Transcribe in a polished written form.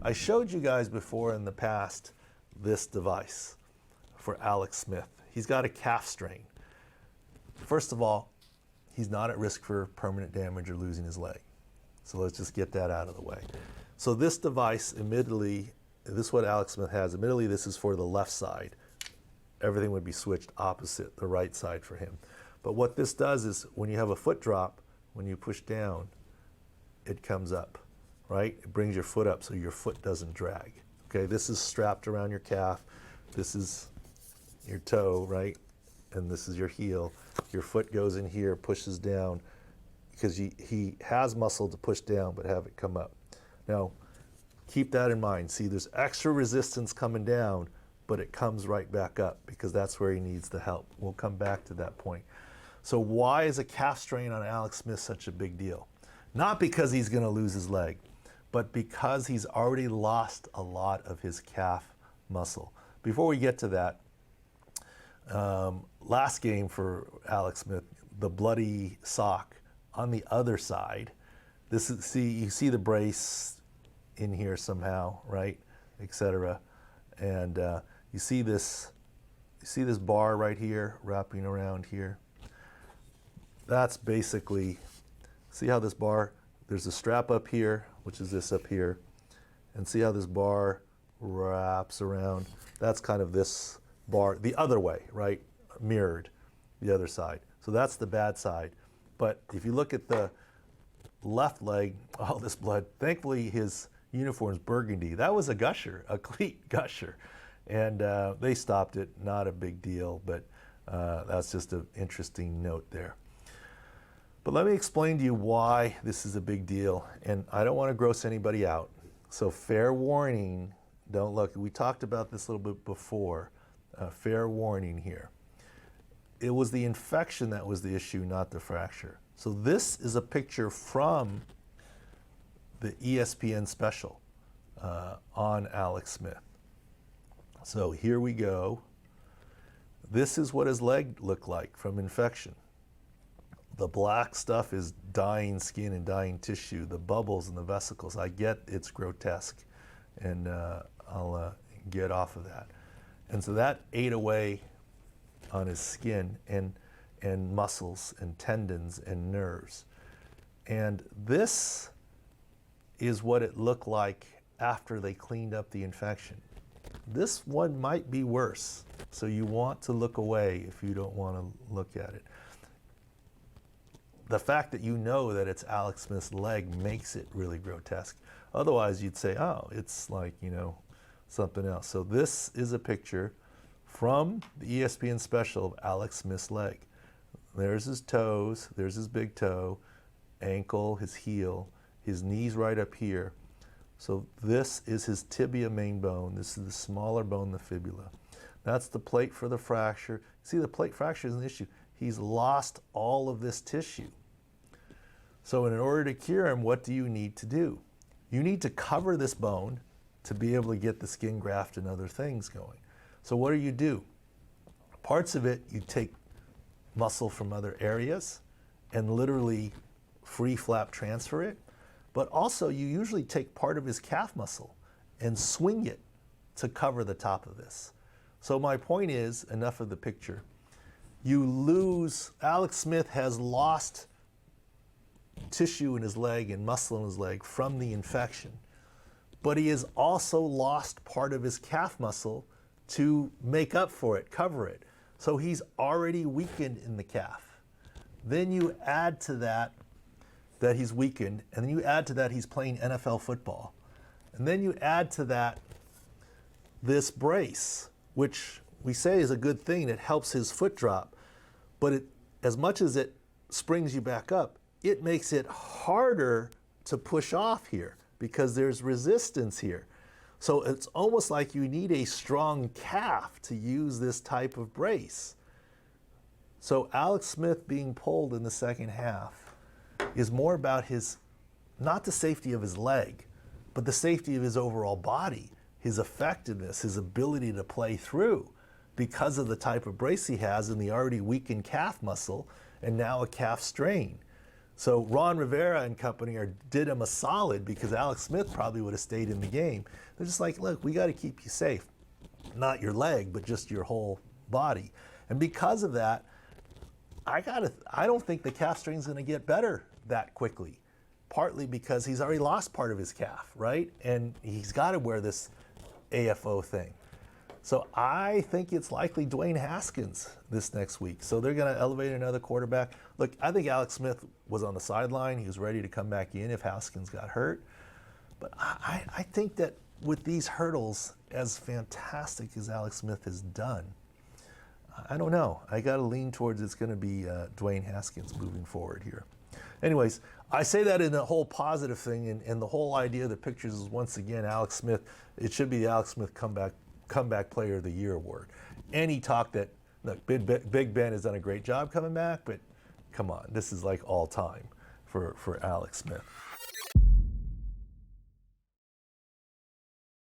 I showed you guys before in the past this device for Alex Smith. He's got a calf strain. First of all, he's not at risk for permanent damage or losing his leg. So let's just get that out of the way. So this device, admittedly, this is what Alex Smith has. Admittedly, this is for the left side. Everything would be switched opposite the right side for him. But what this does is when you have a foot drop, when you push down, it comes up, right? It brings your foot up so your foot doesn't drag. Okay, this is strapped around your calf. This is your toe, right? And this is your heel. Your foot goes in here, pushes down, because he has muscle to push down, but have it come up. Now, keep that in mind. See, there's extra resistance coming down, but it comes right back up because that's where he needs the help. We'll come back to that point. So why is a calf strain on Alex Smith such a big deal? Not because he's going to lose his leg, but because he's already lost a lot of his calf muscle. Before we get to that, last game for Alex Smith, the bloody sock on the other side. This is, you see the brace in here somehow, right, etc. And you see this bar right here wrapping around here. That's basically, see how this bar, there's a strap up here, which is this up here, and see how this bar wraps around. That's kind of this bar the other way, right, mirrored the other side. So that's the bad side. But if you look at the left leg, all this blood, thankfully his uniform's burgundy. That was a gusher, a cleat gusher. And they stopped it, not a big deal, but that's just an interesting note there. But let me explain to you why this is a big deal. And I don't want to gross anybody out. So fair warning, don't look. We talked about this a little bit before. Fair warning here. It was the infection that was the issue, not the fracture. So this is a picture from the ESPN special on Alex Smith. So here we go. This is what his leg looked like from infection. The black stuff is dying skin and dying tissue, the bubbles and the vesicles. I get it's grotesque, and I'll get off of that. And so that ate away on his skin and muscles and tendons and nerves. And this is what it looked like after they cleaned up the infection. This one might be worse, so you want to look away if you don't want to look at it. The fact that you know that it's Alex Smith's leg makes it really grotesque. Otherwise, you'd say, oh, it's like, you know, something else. So this is a picture from the ESPN special of Alex Smith's leg. There's his toes, there's his big toe, ankle, his heel, his knees right up here. So this is his tibia main bone. This is the smaller bone, the fibula. That's the plate for the fracture. See, the plate fracture is an issue. He's lost all of this tissue. So in order to cure him, what do you need to do? You need to cover this bone to be able to get the skin graft and other things going. So what do? Parts of it, you take muscle from other areas and literally free flap transfer it. But also you usually take part of his calf muscle and swing it to cover the top of this. So my point is, enough of the picture. You lose, Alex Smith has lost tissue in his leg and muscle in his leg from the infection, but he has also lost part of his calf muscle to make up for it, cover it. So he's already weakened in the calf. Then you add to that he's weakened, and then you add to that he's playing NFL football. And then you add to that this brace, which we say is a good thing. It helps his foot drop, but it, as much as it springs you back up, it makes it harder to push off here because there's resistance here. So it's almost like you need a strong calf to use this type of brace. So Alex Smith being pulled in the second half is more about his, not the safety of his leg, but the safety of his overall body, his effectiveness, his ability to play through because of the type of brace he has and the already weakened calf muscle and now a calf strain. So Ron Rivera and company did him a solid because Alex Smith probably would have stayed in the game. They're just like, look, we got to keep you safe. Not your leg, but just your whole body. And because of that, I don't think the calf string's going to get better that quickly. Partly because he's already lost part of his calf, right? And he's got to wear this AFO thing. So I think it's likely Dwayne Haskins this next week. So they're going to elevate another quarterback. Look, I think Alex Smith was on the sideline. He was ready to come back in if Haskins got hurt. But I think that with these hurdles, as fantastic as Alex Smith has done, I don't know. I got to lean towards it's going to be Dwayne Haskins moving forward here. Anyways, I say that in the whole positive thing, and the whole idea of the pictures is, once again, Alex Smith. It should be the Alex Smith Comeback Player of the Year award. Any talk that, look, Big Ben has done a great job coming back, but come on, this is like all time for Alex Smith.